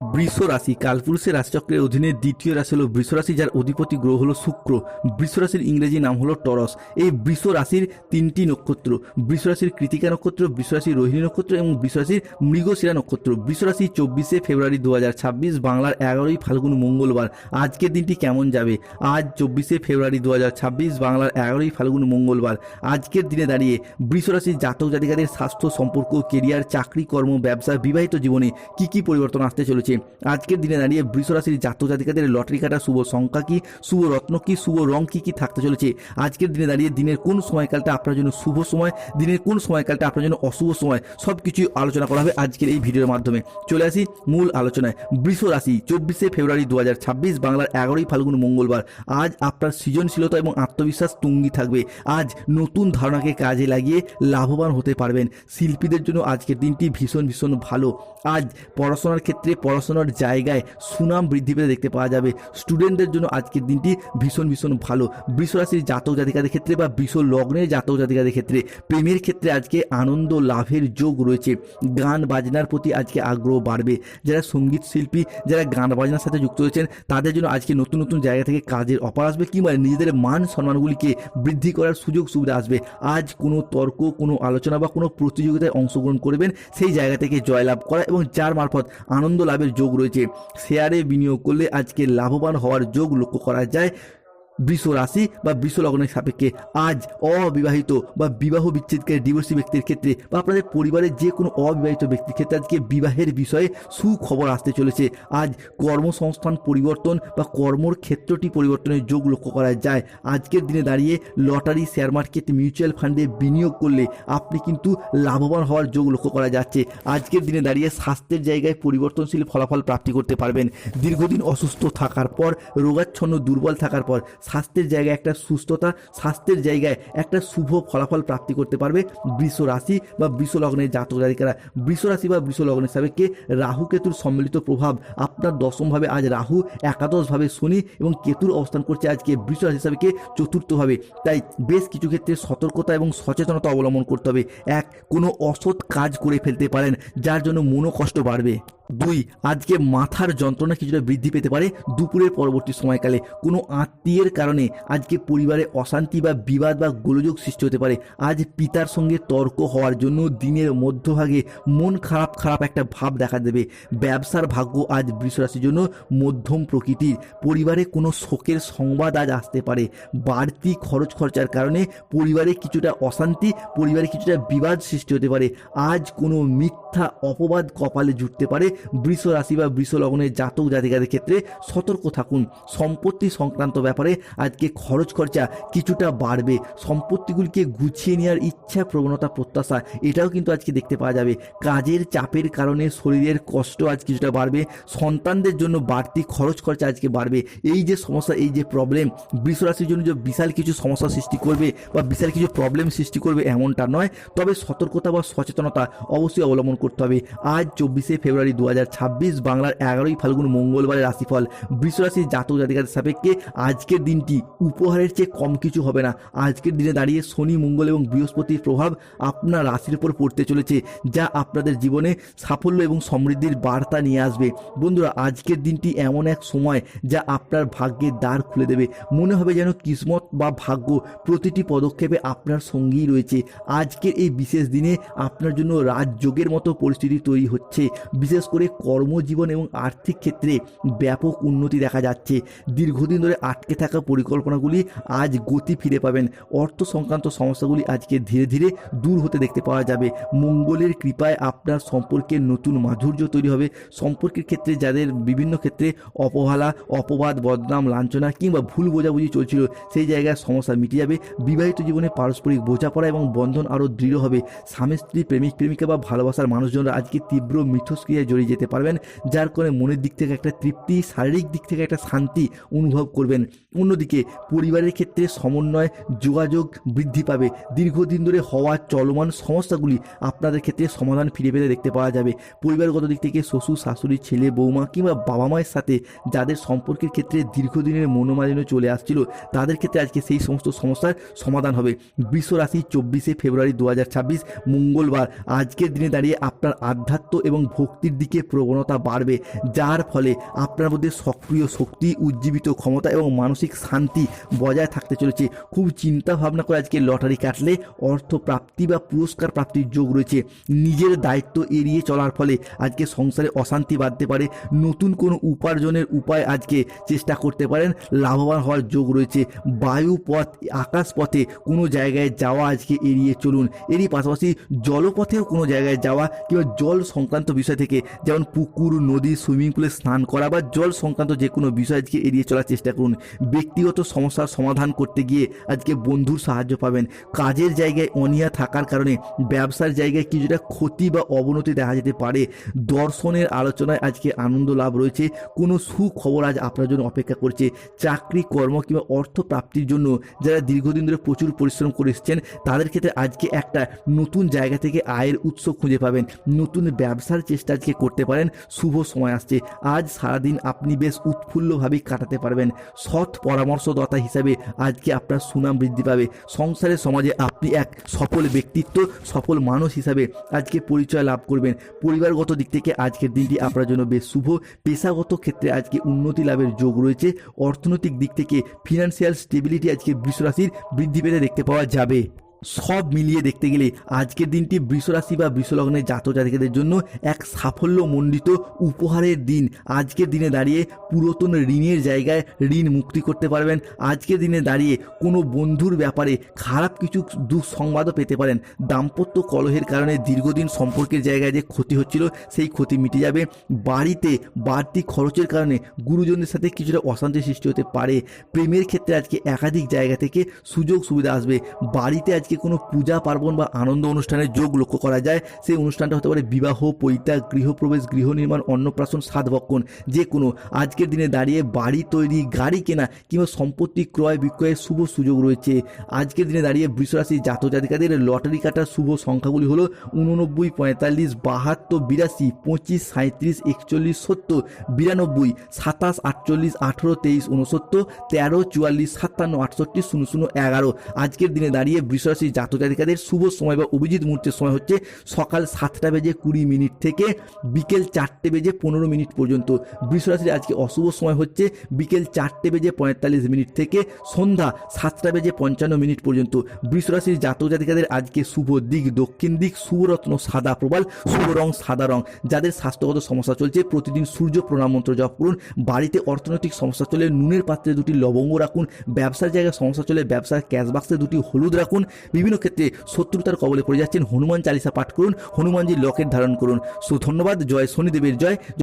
বৃষ রাশি কালপুরুষের রাশিচক্রের অধীনে দ্বিতীয় রাশি হলো বৃষ রাশি, যার অধিপতি গ্রহ হলো শুক্র। বৃষ রাশির ইংরেজি নাম হলো টরস। এই বৃষ রাশির তিনটি নক্ষত্র, বৃষ রাশির কৃতিকা নক্ষত্র, বৃষ রাশির রোহিণী নক্ষত্র এবং বৃষ রাশির মৃগশিরা নক্ষত্র। বৃষ রাশি 24শে ফেব্রুয়ারি 2026 বাংলার 11ই ফাল্গুন মঙ্গলবার। আজকের দিনটি কেমন যাবে? আজ 24শে ফেব্রুয়ারি 2026 বাংলার 11ই ফাল্গুন মঙ্গলবার। আজকের দিনে দাঁড়িয়ে বৃষ রাশির জাতক জাতিকাদের স্বাস্থ্য, সম্পর্ক, কেরিয়ার, চাকরি, কর্ম, ব্যবসা, বিবাহিত জীবনে কি পরিবর্তন আসতে চলেছে? আজকের দিনে দাঁড়িয়ে বৃষ রাশির জাতক জাতিকাদের লটারি কাটা শুভ সংখ্যা কি, শুভ রত্ন কি, শুভ রং কি থাকতে চলেছে? আজকের দিনে দাঁড়িয়ে দিনের কোন সময়কালটা আপনার জন্য শুভ সময়, দিনের কোন সময়কালটা আপনার জন্য অশুভ সময়, সবকিছু আলোচনা করা হবে আজকের এই ভিডিওর মাধ্যমে। চলে আসি মূল আলোচনায়। বৃষ রাশি 24শে ফেব্রুয়ারি 2026 বাংলার 11ই ফাল্গুন মঙ্গলবার। আজ আপনার সৃজনশীলতা এবং আত্মবিশ্বাস তুঙ্গি থাকবে। আজ নতুন ধারণাকে কাজে লাগিয়ে লাভবান হতে পারবেন। শিল্পীদের জন্য আজকের দিনটি ভীষণ ভালো। আজ পড়াশোনার ক্ষেত্রে, পড়াশোনার জায়গায় সুনাম বৃদ্ধি পেতে দেখতে পাওয়া যাবে। স্টুডেন্টদের জন্য আজকের দিনটি ভীষণ ভালো। বৃষ রাশির জাতক জাতিকাদের ক্ষেত্রে বা বৃষ লগ্নের জাতক জাতিকাদের ক্ষেত্রে প্রেমের ক্ষেত্রে আজকে আনন্দ লাভের যোগ রয়েছে। গান বাজনার প্রতি আজকে আগ্রহ বাড়বে। যারা সঙ্গীত শিল্পী, যারা গান বাজনার সাথে যুক্ত হয়েছেন, তাদের জন্য আজকে নতুন জায়গা থেকে কাজের অফার আসবে, কিংবা নিজেদের মান সম্মানগুলিকে বৃদ্ধি করার সুযোগ সুবিধা আসবে। আজ কোনো তর্ক, কোনো আলোচনা বা কোনো প্রতিযোগিতায় অংশগ্রহণ করবেন, সেই জায়গা থেকে জয়লাভ করা এবং যার মারফত আনন্দ লাভের যোগ রয়েছে। শেয়ারে বিনিয়োগ করলে আজকে লাভবান হওয়ার যোগ লক্ষ্য করা যায়। বৃষ রাশি বা বৃষ লগ্নের সাপেক্ষে আজ অবিবাহিত বা বিবাহ বিচ্ছেদকারী ডিভোর্সি ব্যক্তির ক্ষেত্রে বা আপনাদের পরিবারের যে কোনো অবিবাহিত ব্যক্তির ক্ষেত্রে আজকে বিবাহের বিষয়ে সুখবর আসতে চলেছে। আজ কর্মসংস্থান পরিবর্তন বা কর্মর ক্ষেত্রটি পরিবর্তনের যোগ লক্ষ্য করা যায়। আজকের দিনে দাঁড়িয়ে লটারি, শেয়ার মার্কেট, মিউচুয়াল ফান্ডে বিনিয়োগ করলে আপনি কিন্তু লাভবান হওয়ার যোগ লক্ষ্য করা যাচ্ছে। আজকের দিনে দাঁড়িয়ে স্বাস্থ্যের জায়গায় পরিবর্তনশীল ফলাফল প্রাপ্তি করতে পারবেন। দীর্ঘদিন অসুস্থ থাকার পর, রোগাচ্ছন্ন, দুর্বল থাকার পর স্বাস্থ্যের জায়গায় একটা সুস্থতা, স্বাস্থ্যের জায়গায় একটা শুভ ফলাফল প্রাপ্তি করতে পারবে বৃষ রাশি বা বৃষ লগ্নের জাতক জাতিকারা। বৃষ রাশি বা বৃষ লগ্নের সাপেক্ষে রাহু কেতুর সম্মিলিত প্রভাব আপনার দশমভাবে, আজ রাহু একাদশভাবে শনি এবং কেতুর অবস্থান করছে আজকে বৃষ রাশি সাপেক্ষে চতুর্থভাবে। তাই বেশ কিছু ক্ষেত্রে সতর্কতা এবং সচেতনতা অবলম্বন করতে হবে। কোনো অসৎ কাজ করে ফেলতে পারেন, যার জন্য মনোকষ্ট বাড়বে। 2, আজকে মাথার যন্ত্রণা কিছুটা বৃদ্ধি পেতে পারে দুপুরের পরবর্তী সময়কালে। কোনো আত্মীয়ের কারণে আজকে পরিবারে অশান্তি বা বিবাদ বা গোলযোগ সৃষ্টি হতে পারে। আজ পিতার সঙ্গে তর্ক হওয়ার জন্য দিনের মধ্যভাগে মন খারাপ একটা ভাব দেখা দেবে। ব্যবসার ভাগ্য আজ বৃষ রাশির জন্য মধ্যম প্রকৃতির। পরিবারে কোনো শোকের সংবাদ আজ আসতে পারে। বাড়তি খরচার কারণে পরিবারে কিছুটা অশান্তি, পরিবারে কিছুটা বিবাদ সৃষ্টি হতে পারে। আজ কোনো মিথ্যা অপবাদ কপালে জুটতে পারে। বৃষ রাশি বা বৃষ লগ্নের জাতক জাতিকাদের ক্ষেত্রে সতর্ক থাকুন। সম্পত্তি সংক্রান্ত ব্যাপারে আজকে খরচা কিছুটা বাড়বে। সম্পত্তিগুলিকে গুছিয়ে নেওয়ার ইচ্ছা, প্রবণতা, প্রত্যাশা এটাও কিন্তু আজকে দেখতে পাওয়া যাবে। কাজের চাপের কারণে শরীরের কষ্ট আজ কিছুটা বাড়বে। সন্তানদের জন্য বাড়তি খরচা আজকে বাড়বে। এই যে সমস্যা, এই যে প্রবলেম বৃষ রাশির জন্য যে বিশাল কিছু সমস্যা সৃষ্টি করবে বা বিশাল কিছু প্রবলেম সৃষ্টি করবে এমনটা নয়, তবে সতর্কতা বা সচেতনতা অবশ্যই অবলম্বন করতে হবে। আজ 24শে ফেব্রুয়ারি 2026 বাংলার 11ই ফাল্গুন মঙ্গলবারের রাশিফল। বৃষ রাশির জাতক জাতিকাদের সাপেক্ষে আজকের দিনটি উপহারের চেয়ে কম কিছু হবে না। আজকের দিনে দাঁড়িয়ে শনি, মঙ্গল এবং বৃহস্পতির প্রভাব আপনার রাশির উপর পড়তে চলেছে, যা আপনাদের জীবনে সাফল্য এবং সমৃদ্ধির বার্তা নিয়ে আসবে। বন্ধুরা, আজকের দিনটি এমন এক সময় যা আপনার ভাগ্যের দ্বার খুলে দেবে। মনে হবে যেন কিসমত বা ভাগ্য প্রতিটি পদক্ষেপে আপনার সঙ্গেই রয়েছে। আজকের এই বিশেষ দিনে আপনার জন্য রাজযোগের মতো পরিস্থিতি তৈরি হচ্ছে। বিশেষ করে কর্মজীবন এবং আর্থিক ক্ষেত্রে ব্যাপক উন্নতি দেখা যাচ্ছে। দীর্ঘদিন ধরে আটকে থাকা পরিকল্পনাগুলি আজ গতি ফিরে পাবেন। অর্থ সংক্রান্ত সমস্যাগুলি আজকে ধীরে দূর হতে দেখতে পাওয়া যাবে। মঙ্গলের কৃপায় আপনার সম্পর্কে নতুন মাধুর্য তৈরি হবে। সম্পর্কের ক্ষেত্রে যাদের বিভিন্ন ক্ষেত্রে অবহেলা, অপবাদ, বদনাম, লাঞ্ছনা কিংবা ভুল বোঝাবুঝি চলছিল, সেই জায়গায় সমস্যা মিটে যাবে। বিবাহিত জীবনে পারস্পরিক বোঝাপড়া এবং বন্ধন আরও দৃঢ় হবে। স্বামী স্ত্রী, প্রেমিক প্রেমিকা বা ভালোবাসার মানুষজনরা আজকে তীব্র মিথস্ক্রিয়ায় জড়িয়ে যেতে পারবেন, যার কারণে মনের দিক থেকে একটা তৃপ্তি, শারীরিক দিক থেকে একটা শান্তি অনুভব করবেন। অন্যদিকে পরিবারের ক্ষেত্রে সমন্বয়, যোগাযোগ বৃদ্ধি পাবে। দীর্ঘদিন ধরে হওয়া চলমান সমস্যাগুলি আপনাদের ক্ষেত্রে সমাধান ফিরে পেতে দেখতে পাওয়া যাবে। পরিবারগত দিক থেকে শ্বশুর, শাশুড়ি, ছেলে, বৌমা কিংবা বাবা মায়ের সাথে যাদের সম্পর্কের ক্ষেত্রে দীর্ঘদিনের মনোমালিন্য চলে আসছিল, তাদের ক্ষেত্রে আজকে সেই সমস্ত সমস্যার সমাধান হবে। বৃষ রাশি 24শে ফেব্রুয়ারি 2026 মঙ্গলবার। আজকের দিনে দাঁড়িয়ে আপনার আধ্যাত্ম এবং ভক্তির দিকে দিকে প্রবণতা বাড়বে, যার ফলে আপনার মধ্যে সক্রিয় শক্তি, উজ্জীবিত ক্ষমতা এবং মানসিক শান্তি বজায় থাকতে চলেছে। খুব চিন্তা ভাবনা করে আজকে লটারি কাটলে অর্থ প্রাপ্তি বা পুরস্কার প্রাপ্তির যোগ রয়েছে। নিজের দায়িত্ব এড়িয়ে চলার ফলে আজকে সংসারে অশান্তি বাড়তে পারে। নতুন কোনো উপার্জনের উপায় আজকে চেষ্টা করতে পারেন, লাভবান হওয়ার যোগ রয়েছে। বায়ু পথ, আকাশ পথে কোনো জায়গায় যাওয়া আজকে এড়িয়ে চলুন। এরই পাশাপাশি জলপথেও কোনো জায়গায় যাওয়া কিংবা জল সংক্রান্ত বিষয় থেকে, যেমন পুকুর, নদী, সুইমিং পুলে স্নান করা বা জল সংক্রান্ত যে কোনো বিষয় আজকে এড়িয়ে চলার চেষ্টা করুন। ব্যক্তিগত সমস্যার সমাধান করতে গিয়ে আজকে বন্ধুর সাহায্য পাবেন। কাজের জায়গায় অনীহা থাকার কারণে ব্যবসার জায়গায় কিছুটা ক্ষতি বা অবনতি দেখা যেতে পারে। দর্শনের আলোচনায় আজকে আনন্দ লাভ রয়েছে। কোনো সুখবর আজ আপনার জন্য অপেক্ষা করছে। চাকরি, কর্ম কিংবা অর্থ প্রাপ্তির জন্য যারা দীর্ঘদিন ধরে প্রচুর পরিশ্রম করে এসেছেন তাদের ক্ষেত্রে আজকে একটা নতুন জায়গা থেকে আয়ের উৎস খুঁজে পাবেন। নতুন ব্যবসার চেষ্টা আজকে করতে পারেন। শুভ সময় আসছে। আজ সারাদিন আপনি বেশ উৎফুল্লভাবে কাটাতে পারবেন। সৎ পরামর্শদাতা হিসাবে আজকে আপনার সুনাম বৃদ্ধি পাবে। সংসারের সমাজে আপনি এক সফল ব্যক্তিত্ব, সফল মানুষ হিসাবে আজকে পরিচয় লাভ করবেন। পরিবারগত দিক থেকে আজকের দিনটি আপনার জন্য বেশ শুভ। পেশাগত ক্ষেত্রে আজকে উন্নতি লাভের যোগ রয়েছে। অর্থনৈতিক দিক থেকে ফিনান্সিয়াল স্টেবিলিটি আজকে বৃষ রাশির বৃদ্ধি পেতে দেখতে পাওয়া যাবে। সব মিলিয়ে দেখতে গেলে আজকের দিনটি বৃষরাশি বা বৃষলগ্নের জাতক জাতিকাদের জন্য এক সাফল্যমণ্ডিত উপহারের দিন। আজকের দিনে দাঁড়িয়ে পুরাতন ঋণের জায়গায় ঋণ মুক্তি করতে পারবেন। আজকের দিনে দাঁড়িয়ে কোনো বন্ধুর ব্যাপারে খারাপ কিছু দুঃসংবাদও পেতে পারেন। দাম্পত্য কলহের কারণে দীর্ঘদিন সম্পর্কের জায়গায় যে ক্ষতি হচ্ছিল সেই ক্ষতি মিটে যাবে। বাড়িতে বাড়তি খরচের কারণে গুরুজনদের সাথে কিছুটা অশান্তি সৃষ্টি হতে পারে। প্রেমের ক্ষেত্রে আজকে একাধিক জায়গা থেকে সুযোগ সুবিধা আসবে। বাড়িতে আজকে কোনো পূজা পার্বণ বা আনন্দ অনুষ্ঠানের যোগ লক্ষ্য করা যায়। সেই অনুষ্ঠানটা হতে পারে বিবাহ, পৈত্রাক, গৃহপ্রবেশ, গৃহ নির্মাণ, অন্নপ্রাশন, সাধভক্ষণ, যে কোনো। আজকের দিনে দাঁড়িয়ে বাড়ি তৈরি, গাড়ি কেনা কিংবা সম্পত্তি ক্রয় বিক্রয়ের শুভ সুযোগ রয়েছে। আজকের দিনে দাঁড়িয়ে বৃষরাশি জাতক জাতিকাদের লটারি কাটার শুভ সংখ্যাগুলি হলো 89, 45, 72, 82, 25, 37, 41, 70, 92, 27, 48, 18, 23, 69, 13, 44, 57, 68, 00, 11। আজকের দিনে দাঁড়িয়ে বৃষরাশি জাতক জাতিকাদের শুভ সময় বা অভিজিৎ মুহূর্তের সময় হচ্ছে সকাল 7:20 থেকে বিকেল 4:15 পর্যন্ত। বৃষরাশির আজকে অশুভ সময় হচ্ছে বিকেল 4:45 থেকে সন্ধ্যা 7:55 পর্যন্ত। বৃষরাশির জাতক জাতিকাদের আজকে শুভ দিক দক্ষিণ দিক, শুভরত্ন সাদা প্রবাল, শুভ রং সাদা রং। যাদের স্বাস্থ্যগত সমস্যা চলছে প্রতিদিন সূর্য প্রণাম মন্ত্র জপ করুন। বাড়িতে অর্থনৈতিক সমস্যা চলে নুনের পাত্রে 2টি লবঙ্গ রাখুন। ব্যবসার জায়গায় সমস্যা চলে ব্যবসার ক্যাশ বাক্সে 2টি হলুদ রাখুন। বিভিন্ন ক্ষেত্রে শত্রুতার কবলে পড়ে যাচ্ছেন, হনুমান চালিসা পাঠ করুন, হনুমানজির লকেট ধারণ করুন। ধন্যবাদ। জয় শনিদেবের জয়।